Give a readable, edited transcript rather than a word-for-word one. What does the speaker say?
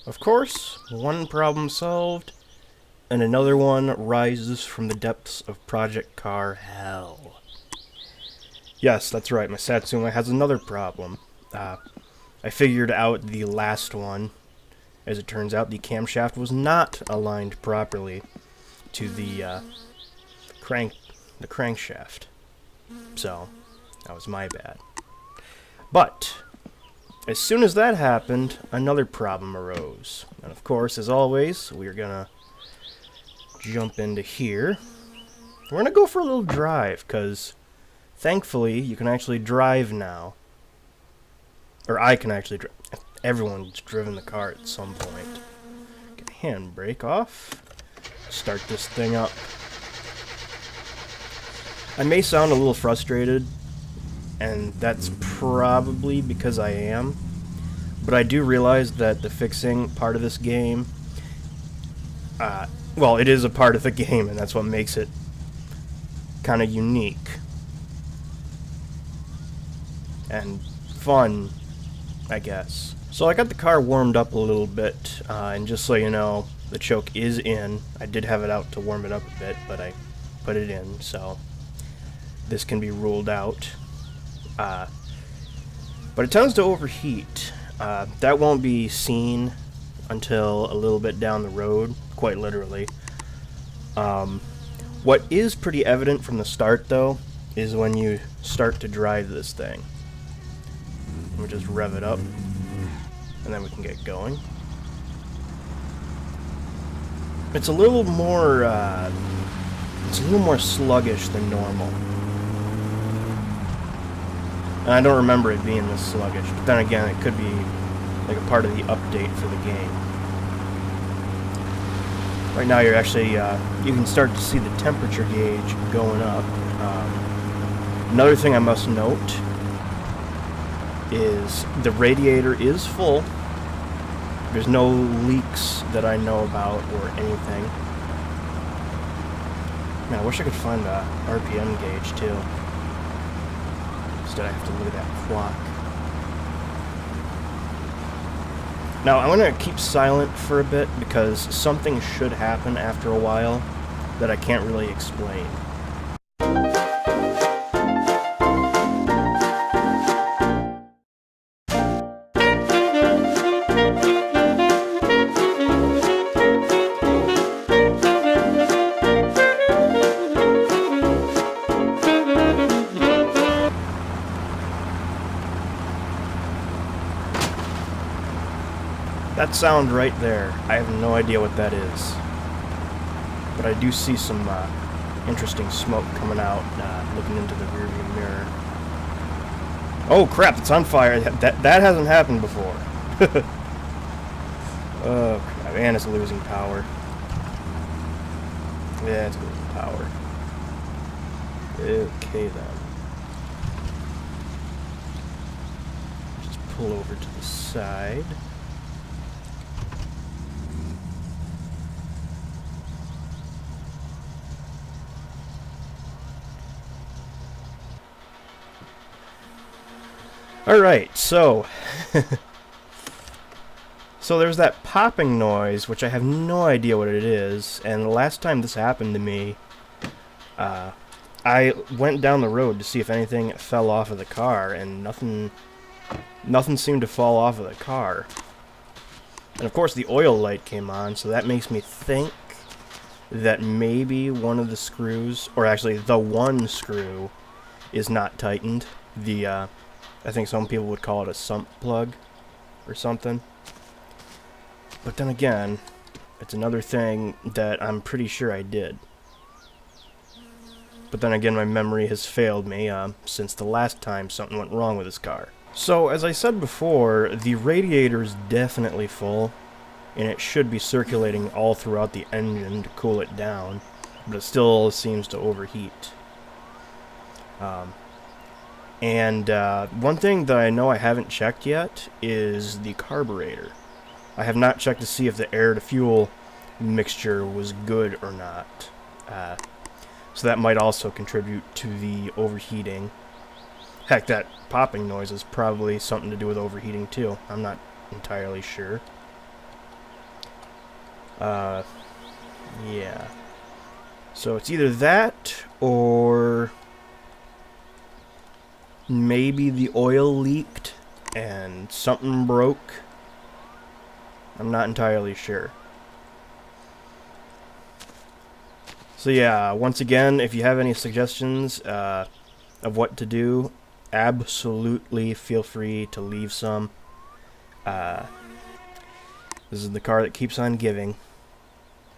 Of course, one problem solved, and another one rises from the depths of Project Car hell. Yes, that's right, my Satsuma has another problem. I figured out the last one. As it turns out, the camshaft was not aligned properly to the crankshaft. So, that was my bad. But as soon as that happened, another problem arose. And of course, as always, we're gonna jump into here. We're gonna go for a little drive, because thankfully you can actually drive now. Or I can actually drive. Everyone's driven the car at some point. Get the handbrake off. Start this thing up. I may sound a little frustrated, and that's probably because I am. But I do realize that the fixing part of this game, well, it is a part of the game, and that's what makes it kind of unique and fun, I guess. So I got the car warmed up a little bit, and just so you know, the choke is in. I did have it out to warm it up a bit, but I put it in, so this can be ruled out. But it tends to overheat. That won't be seen until a little bit down the road, quite literally. What is pretty evident from the start, though, is when you start to drive this thing. Let me just rev it up, and then we can get going. It's a little more sluggish than normal. And I don't remember it being this sluggish, but then again, it could be like a part of the update for the game. Right now, you're actually, you can start to see the temperature gauge going up. Another thing I must note is the radiator is full. There's no leaks that I know about or anything. Man, I wish I could find the RPM gauge too. Instead I have to look at that clock. Now I'm going to keep silent for a bit because something should happen after a while that I can't really explain. That sound right there, I have no idea what that is. But I do see some interesting smoke coming out, looking into the rearview mirror. Oh crap, it's on fire. That hasn't happened before. Oh crap, and it's losing power. Yeah, it's losing power. Okay then. Just pull over to the side. Alright, so there's that popping noise, which I have no idea what it is, and the last time this happened to me, I went down the road to see if anything fell off of the car, and nothing seemed to fall off of the car. And of course the oil light came on, so that makes me think that maybe one of the screws, or actually the one screw, is not tightened. I think some people would call it a sump plug or something. But then again, it's another thing that I'm pretty sure I did. But then again, my memory has failed me since the last time something went wrong with this car. So, as I said before, the radiator is definitely full, and it should be circulating all throughout the engine to cool it down, but it still seems to overheat. And one thing that I know I haven't checked yet is the carburetor. I have not checked to see if the air-to-fuel mixture was good or not. So that might also contribute to the overheating. Heck, that popping noise is probably something to do with overheating too. I'm not entirely sure. Yeah. So it's either that or maybe the oil leaked and something broke. I'm not entirely sure. So yeah, once again, if you have any suggestions of what to do, absolutely feel free to leave some. This is the car that keeps on giving.